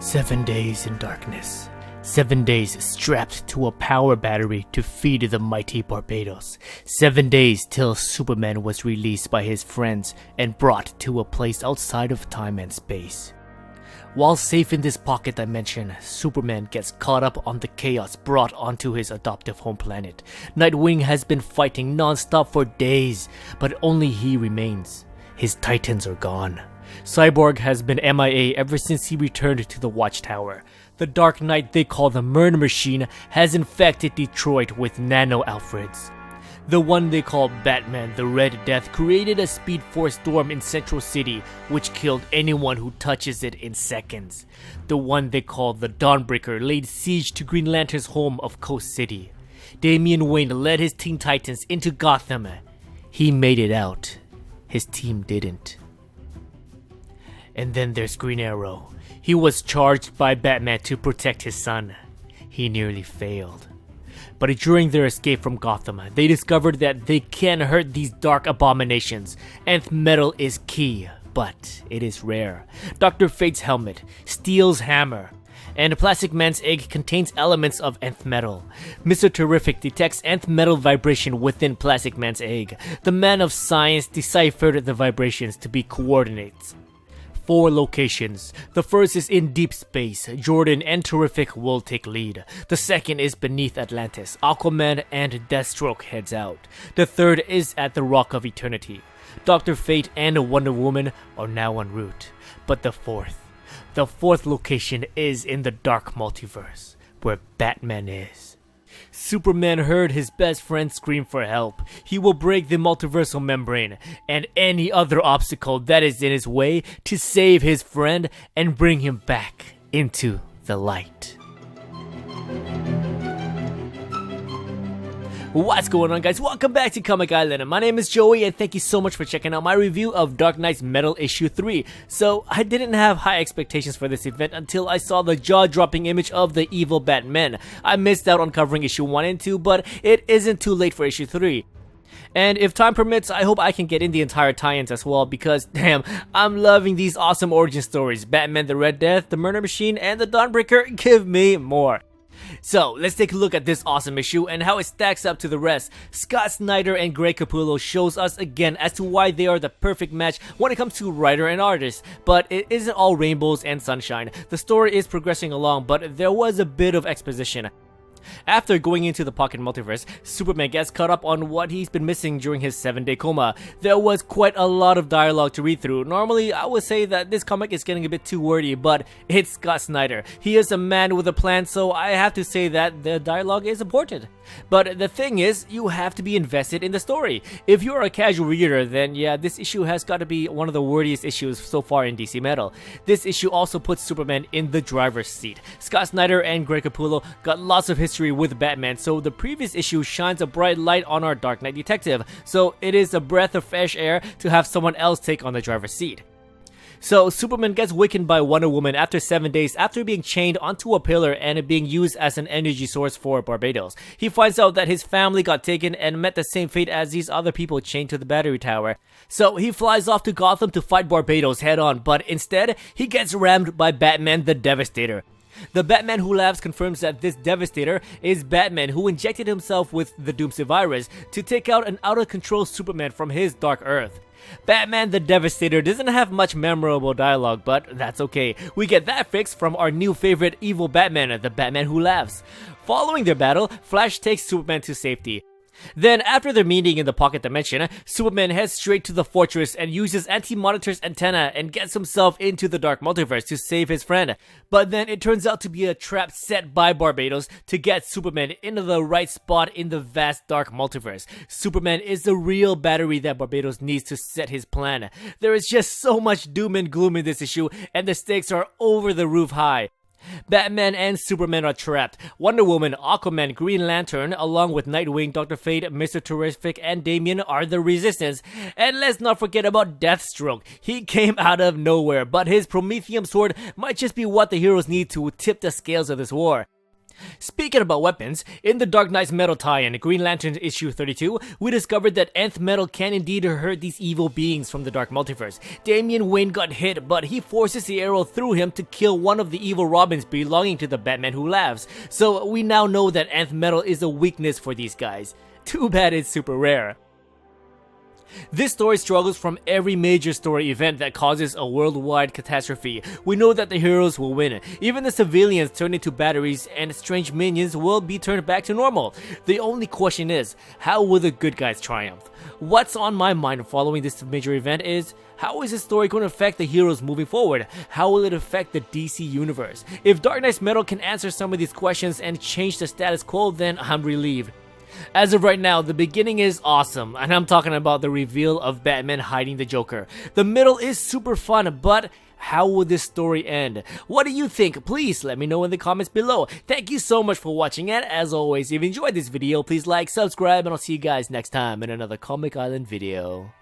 7 days in darkness. 7 days strapped to a power battery to feed the mighty Barbatos. 7 days till Superman was released by his friends and brought to a place outside of time and space. While safe in this pocket dimension, Superman gets caught up on the chaos brought onto his adoptive home planet. Nightwing has been fighting non-stop for days, but only he remains. His titans are gone. Cyborg has been MIA ever since he returned to the Watchtower. The Dark Knight they call the Murder Machine has infected Detroit with nano-Alfreds. The one they call Batman the Red Death created a Speed Force storm in Central City which killed anyone who touches it in seconds. The one they call the Dawnbreaker laid siege to Green Lantern's home of Coast City. Damian Wayne led his Teen Titans into Gotham. He made it out. His team didn't. And then there's Green Arrow. He was charged by Batman to protect his son. He nearly failed. But during their escape from Gotham, they discovered that they can hurt these dark abominations. Nth metal is key, but it is rare. Dr. Fate's helmet, Steel's hammer, and Plastic Man's egg contains elements of nth metal. Mr. Terrific detects nth metal vibration within Plastic Man's egg. The man of science deciphered the vibrations to be coordinates. 4 locations. The first is in deep space. Jordan and Terrific will take lead. The second is beneath Atlantis. Aquaman and Deathstroke heads out. The third is at the Rock of Eternity. Dr. Fate and Wonder Woman are now en route. But the fourth location is in the dark multiverse, where Batman is. Superman heard his best friend scream for help. He will break the multiversal membrane and any other obstacle that is in his way to save his friend and bring him back into the light. What's going on, guys? Welcome back to Comic Island. My name is Joey and thank you so much for checking out my review of Dark Knight's Metal issue 3. So I didn't have high expectations for this event until I saw the jaw-dropping image of the evil Batman. I missed out on covering issue 1 and 2, but it isn't too late for issue 3. And if time permits, I hope I can get in the entire tie-ins as well because, damn, I'm loving these awesome origin stories. Batman the Red Death, the Murder Machine, and the Dawnbreaker. Give me more. So, let's take a look at this awesome issue and how it stacks up to the rest. Scott Snyder and Greg Capullo shows us again as to why they are the perfect match when it comes to writer and artist. But it isn't all rainbows and sunshine. The story is progressing along, but there was a bit of exposition. After going into the pocket multiverse, Superman gets caught up on what he's been missing during his 7-day coma. There was quite a lot of dialogue to read through. Normally, I would say that this comic is getting a bit too wordy, but it's Scott Snyder. He is a man with a plan, so I have to say that the dialogue is important. But the thing is, you have to be invested in the story. If you're a casual reader, then yeah, this issue has got to be one of the wordiest issues so far in DC Metal. This issue also puts Superman in the driver's seat. Scott Snyder and Greg Capullo got lots of history with Batman, so the previous issue shines a bright light on our Dark Knight detective, so it is a breath of fresh air to have someone else take on the driver's seat. So Superman gets wakened by Wonder Woman after 7 days after being chained onto a pillar and being used as an energy source for Barbatos. He finds out that his family got taken and met the same fate as these other people chained to the battery tower. So he flies off to Gotham to fight Barbatos head on, but instead he gets rammed by Batman the Devastator. The Batman Who Laughs confirms that this Devastator is Batman who injected himself with the Doomsday virus to take out an out-of-control Superman from his Dark Earth. Batman the Devastator doesn't have much memorable dialogue, but that's okay. We get that fixed from our new favorite evil Batman, the Batman Who Laughs. Following their battle, Flash takes Superman to safety. Then, after their meeting in the pocket dimension, Superman heads straight to the fortress and uses Anti-Monitor's antenna and gets himself into the dark multiverse to save his friend. But then it turns out to be a trap set by Barbatos to get Superman into the right spot in the vast dark multiverse. Superman is the real battery that Barbatos needs to set his plan. There is just so much doom and gloom in this issue, and the stakes are over the roof high. Batman and Superman are trapped. Wonder Woman, Aquaman, Green Lantern, along with Nightwing, Dr. Fate, Mr. Terrific, and Damian are the resistance. And let's not forget about Deathstroke. He came out of nowhere, but his Prometheum sword might just be what the heroes need to tip the scales of this war. Speaking about weapons, in the Dark Knight's Metal tie-in, Green Lantern issue 32, we discovered that nth metal can indeed hurt these evil beings from the Dark Multiverse. Damian Wayne got hit, but he forces the arrow through him to kill one of the evil Robins belonging to the Batman Who Laughs. So we now know that nth metal is a weakness for these guys. Too bad it's super rare. This story struggles from every major story event that causes a worldwide catastrophe. We know that the heroes will win. Even the civilians turn into batteries and strange minions will be turned back to normal. The only question is, how will the good guys triumph? What's on my mind following this major event is, how is this story going to affect the heroes moving forward? How will it affect the DC universe? If Dark Knight's Metal can answer some of these questions and change the status quo, then I'm relieved. As of right now, the beginning is awesome, and I'm talking about the reveal of Batman hiding the Joker. The middle is super fun, but how will this story end? What do you think? Please let me know in the comments below. Thank you so much for watching, and as always, if you enjoyed this video, please like, subscribe, and I'll see you guys next time in another Comic Island video.